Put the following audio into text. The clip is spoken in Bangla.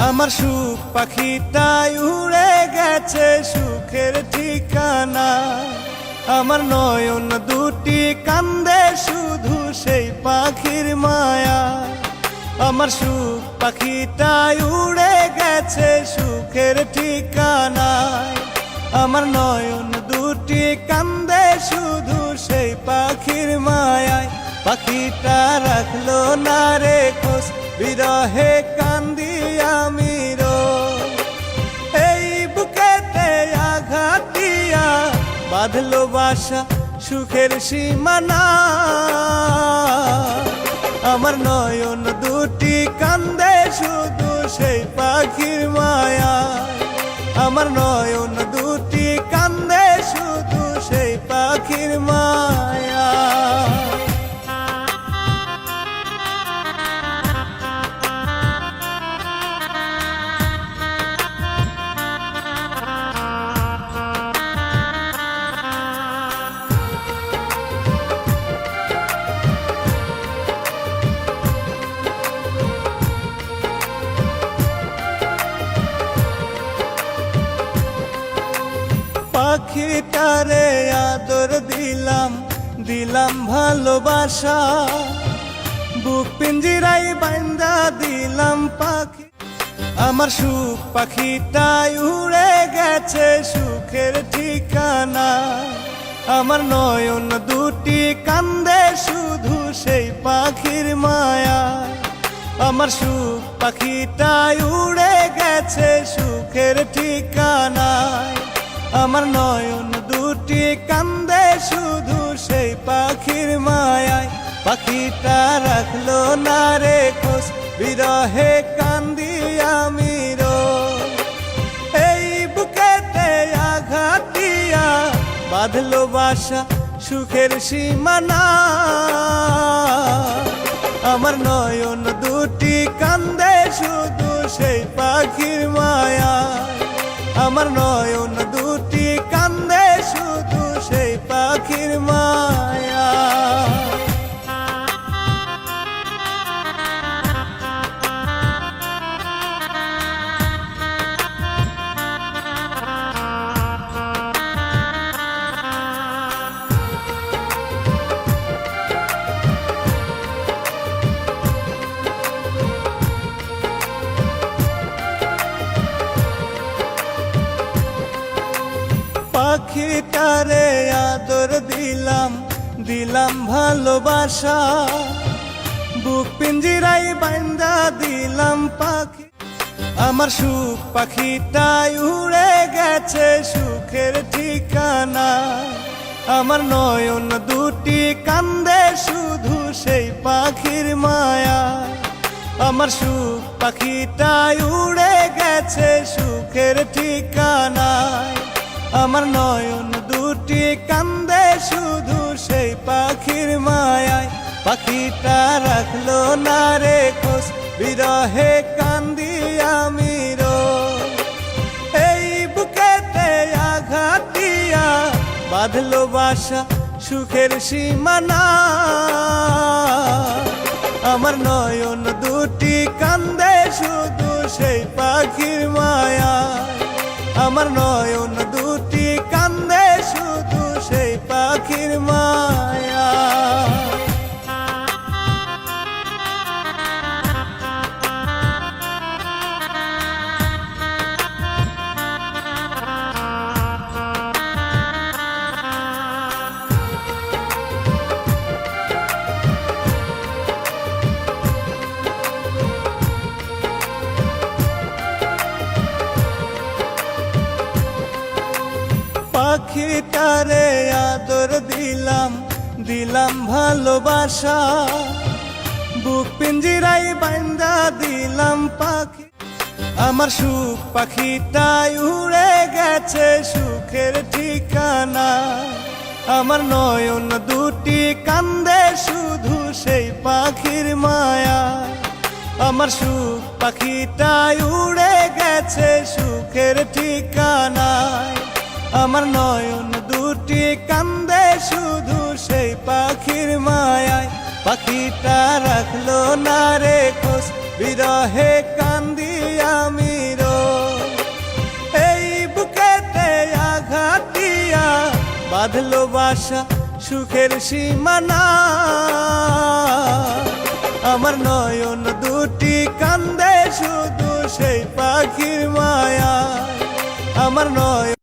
আমার সুখ পাখিটাই উড়ে গেছে সুখের ঠিকানা। আমার নয়ন দুটি কান্দে শুধু সেই পাখির মায়া। আমার সুখ পাখিটাই উড়ে গেছে সুখের ঠিকানায়। আমার নয়ন দুটি কান্দে শুধু সেই পাখির মায়ায়। পাখিটা রাখলো না রে খোঁজ, বিরহে কান্দি আমি রোজ। এই বুকেতে আঘাত দিয়া বাঁধলো বাসা সুখের সীমানা। আমার নয়ন দুটি কান্দে শুধু সেই পাখির মায়া। আমার নয়ন দুটি কান্দে শুধু সেই পাখির মায়া। পাখিটারে আদর দিলাম, দিলাম ভালোবাসা। বুক পিঞ্জিরাই বাইন্দা দিলাম পাখি। আমার সুখ পাখিটাই উড়ে গেছে সুখের ঠিকানা। আমার নয়ন দুটি কান্দে শুধু সেই পাখির মায়া। আমার সুখ পাখিটাই উড়ে গেছে সুখের ঠিকানায়। আমার নয়ন দুটি কান্দে শুধু সেই পাখির মায়ায়। পাখিটা রাখলো না রে খোঁজ, বিরহে কান্দি আমি রোজ। এই বুকেতে আঘাত দিয়া বাঁধলো বাসা সুখের সীমানা। আমার নয়ন দুটি কান্দে শুধু সেই পাখির মায়া। আমার নয়ন দুটি কান্দে শুধু সেই পাখির মায়া। পাখিটারে আদর দিলাম, দিলাম ভালোবাসা। বুক পিঞ্জিরাই বাইন্দা দিলাম পাখি। আমার সুখ পাখিটাই উড়ে গেছে সুখের ঠিকানা। আমার নয়ন দুটি কান্দে শুধু সেই পাখির মায়া। আমার সুখ পাখিটাই উড়ে গেছে সুখের ঠিকানায়। আমার নয়ন দুটি কান্দে শুধু সেই পাখির মায়ায়। পাখিটা রাখলো না রে খোঁজ, বিরহে কান্দি আমি রোজ। এই বুকেতে আঘাত দিয়া বাঁধলো বাসা সুখের সীমানা। আমার নয়ন দুটি কান্দে শুধু সেই পাখির মায়া। আমার নয়ন দুটি কান্দে শুধু সেই পাখির মায়া। পাখিটারে আদর দিলাম, দিলাম ভালোবাসা। বুক পিঞ্জিরাই বাইন্দা দিলাম পাখি। আমার সুখ পাখিটাই উড়ে গেছে সুখের ঠিকানা। আমার নয়ন দুটি কান্দে শুধু সেই পাখির মায়া। আমার সুখ পাখিটাই উড়ে গেছে সুখের ঠিকানায়। আমার নয়ন দুটি কান্দে শুধু সেই পাখির মায়ায়। পাখিটা রাখলো না রে খোঁজ, বিরহে কান্দি আমি বাঁধলো বাসা সুখের সীমানা। আমার নয়ন দুটি কান্দে শুধু সেই পাখির মায়া। আমার নয়ন